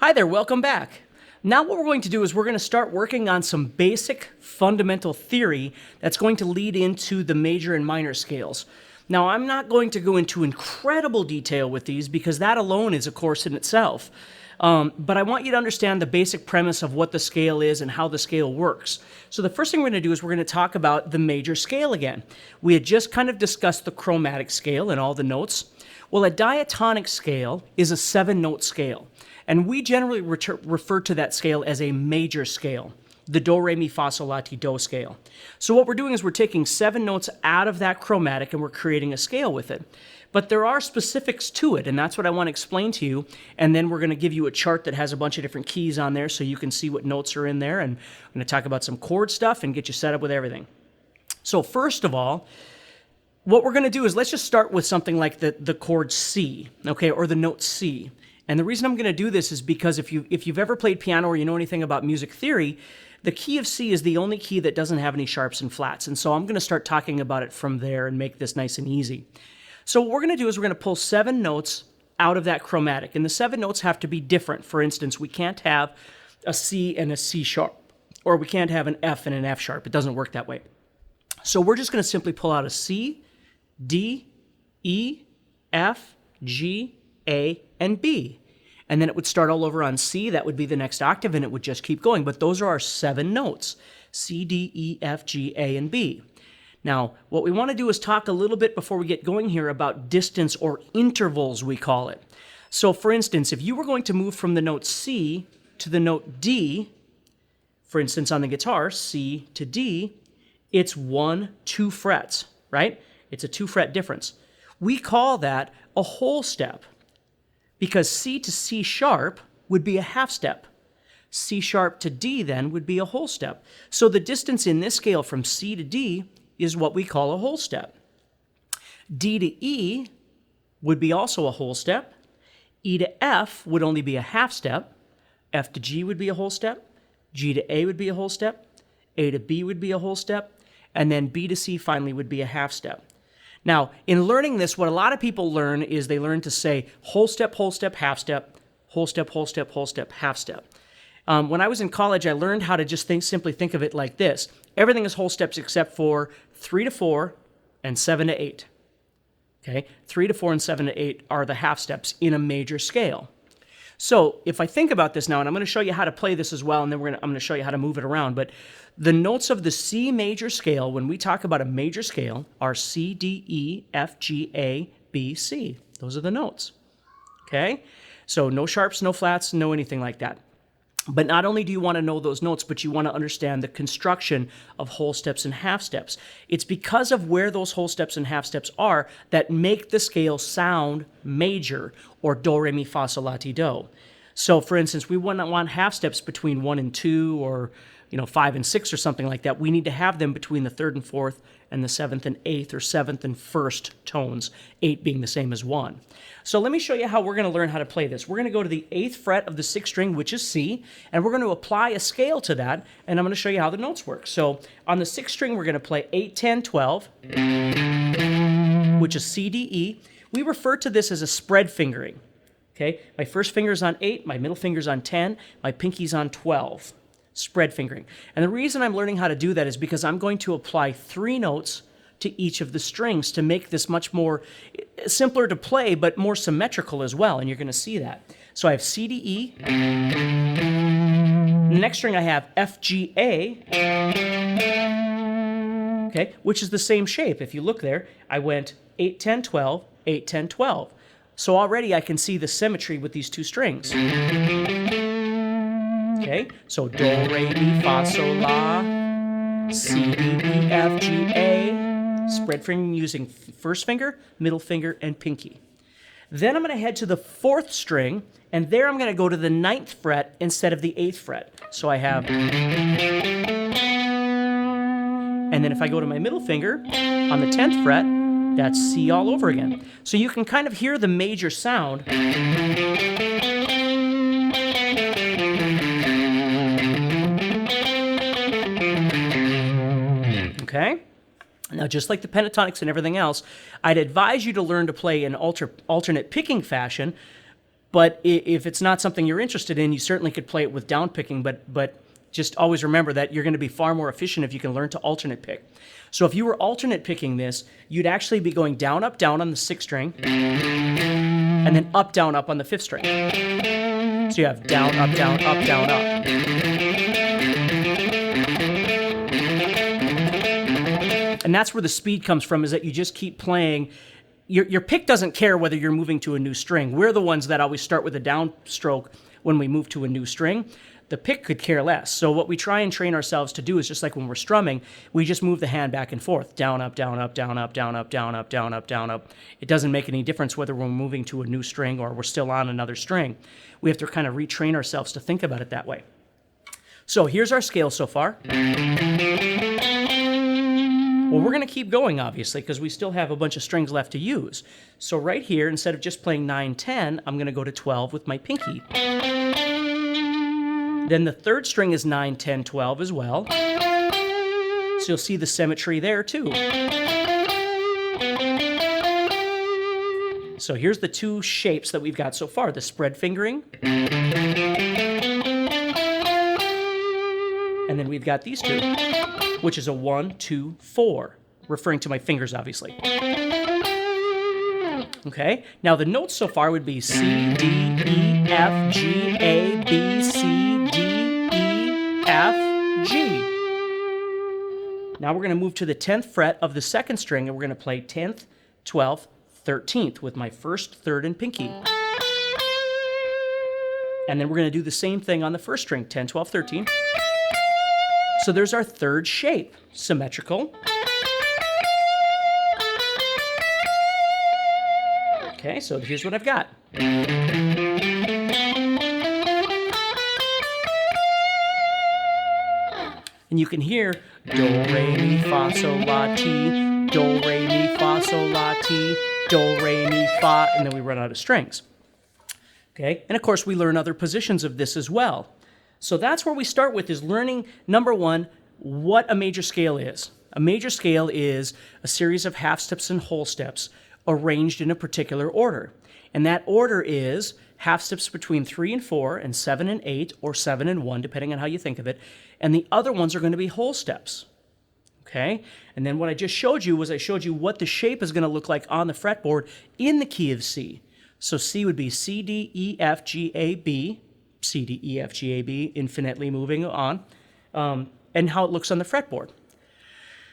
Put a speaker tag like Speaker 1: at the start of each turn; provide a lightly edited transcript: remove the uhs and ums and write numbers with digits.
Speaker 1: Hi there, welcome back. Now what we're going to do is we're going to start working on some basic fundamental theory that's going to lead into the major and minor scales. Now I'm not going to go into incredible detail with these because that alone is a course in itself. But I want you to understand the basic premise of what the scale is and how the scale works. So the first thing we're going to do is we're going to talk about the major scale again. We had just kind of discussed the chromatic scale and all the notes. Well, a diatonic scale is a 7-note scale. And we generally refer to that scale as a major scale, the do, re, mi, fa, sol, la, ti, do scale. So what we're doing is we're taking 7 notes out of that chromatic and we're creating a scale with it. But there are specifics to it, and that's what I want to explain to you. And then we're going to give you a chart that has a bunch of different keys on there so you can see what notes are in there. And I'm going to talk about some chord stuff and get you set up with everything. So first of all, what we're going to do is let's just start with something like the chord C, okay, or the note C. And the reason I'm going to do this is because if you've ever played piano or you know anything about music theory, the key of C is the only key that doesn't have any sharps and flats. And so I'm going to start talking about it from there and make this nice and easy. So what we're going to do is we're going to pull 7 notes out of that chromatic. And the 7 notes have to be different. For instance, we can't have a C and a C sharp, or we can't have an F and an F sharp. It doesn't work that way. So we're just going to simply pull out a C, D, E, F, G, A, and B. And then it would start all over on C. That would be the next octave, and it would just keep going. But those are our 7 notes, C, D, E, F, G, A, and B. Now, what we want to do is talk a little bit before we get going here about distance or intervals, we call it. So, for instance, if you were going to move from the note C to the note D, for instance, on the guitar, C to D, it's 2 frets, right? It's a 2-fret difference. We call that a whole step because C to C sharp would be a half step. C sharp to D then would be a whole step. So the distance in this scale from C to D is what we call a whole step. D to E would be also a whole step. E to F would only be a half step. F to G would be a whole step. G to A would be a whole step. A to B would be a whole step. And then B to C finally would be a half step. Now, in learning this, what a lot of people learn is they learn to say whole step, half step, whole step, whole step, half step. When I was in college, I learned how to just simply think of it like this. Everything is whole steps except for 3 to 4 and 7 to 8. Okay? 3 to 4 and 7 to 8 are the half steps in a major scale. So if I think about this now, and I'm going to show you how to play this as well, and then I'm going to show you how to move it around, but the notes of the C major scale, when we talk about a major scale, are C, D, E, F, G, A, B, C. Those are the notes. Okay? So no sharps, no flats, no anything like that. But not only do you want to know those notes, but you want to understand the construction of whole steps and half steps. It's because of where those whole steps and half steps are that make the scale sound major, or do, re, mi, fa, sol, la, ti, do. So for instance, we wouldn't want half steps between 1 and 2 or 5 and 6 or something like that. We need to have them between the 3rd and 4th and the 7th and 8th or 7th and 1st tones, 8 being the same as 1. So let me show you how we're going to learn how to play this. We're going to go to the 8th fret of the 6th string, which is C, and we're going to apply a scale to that, and I'm going to show you how the notes work. So on the 6th string, we're going to play 8, 10, 12, which is C, D, E. We refer to this as a spread fingering. Okay? My first finger's on 8, my middle finger's on 10, my pinky's on 12. Spread fingering. And the reason I'm learning how to do that is because I'm going to apply 3 notes to each of the strings to make this much more simpler to play, but more symmetrical as well, and you're going to see that. So I have C, D, E. The next string I have F, G, A, okay, which is the same shape. If you look there, I went 8, 10, 12, 8, 10, 12. So already I can see the symmetry with these 2 strings. Okay, so do, re, mi, fa, sol, la, C, D, E, F, G, A. Spread fingering using first finger, middle finger, and pinky. Then I'm going to head to the 4th string, and there I'm going to go to the 9th fret instead of the 8th fret. So I have... And then if I go to my middle finger, on the 10th fret, that's C all over again. So you can kind of hear the major sound. Okay? Now, just like the pentatonics and everything else, I'd advise you to learn to play in alternate picking fashion But if it's not something you're interested in, you certainly could play it with down picking, but just always remember that you're going to be far more efficient if you can learn to alternate pick. So if you were alternate picking this, you'd actually be going down, up on the 6th string, and then up, up on the 5th string. So you have down, up, up. And that's where the speed comes from, is that you just keep playing. Your pick doesn't care whether you're moving to a new string. We're the ones that always start with a downstroke when we move to a new string. The pick could care less. So what we try and train ourselves to do is just like when we're strumming, we just move the hand back and forth. Down, up, down, up, down, up, down, up, down, up, down, up, down, up. It doesn't make any difference whether we're moving to a new string or we're still on another string. We have to kind of retrain ourselves to think about it that way. So here's our scale so far. Well, we're going to keep going, obviously, because we still have a bunch of strings left to use. So right here, instead of just playing 9, 10, I'm going to go to 12 with my pinky. Then the 3rd string is 9, 10, 12 as well. So you'll see the symmetry there, too. So here's the 2 shapes that we've got so far, the spread fingering. And then we've got these 2. Which is a 1, 2, 4, referring to my fingers, obviously. Okay, now the notes so far would be C, D, E, F, G, A, B, C, D, E, F, G. Now we're going to move to the 10th fret of the 2nd string, and we're going to play 10th, 12th, 13th with my 1st, 3rd, and pinky. And then we're going to do the same thing on the 1st string, 10, 12, 13. So there's our 3rd shape, symmetrical. Okay, so here's what I've got. And you can hear do, re, mi, fa, sol, la, ti, do, re, mi, fa, sol, la, ti, do, re, mi, fa, and then we run out of strings. Okay, and of course we learn other positions of this as well. So that's where we start with, is learning, number 1, what a major scale is. A major scale is a series of half steps and whole steps arranged in a particular order. And that order is half steps between 3 and 4 and 7 and 8 or 7 and 1, depending on how you think of it. And the other ones are going to be whole steps. Okay? And then what I just showed you was I showed you what the shape is going to look like on the fretboard in the key of C. So C would be C, D, E, F, G, A, B. C, D, E, F, G, A, B, infinitely moving on, and how it looks on the fretboard.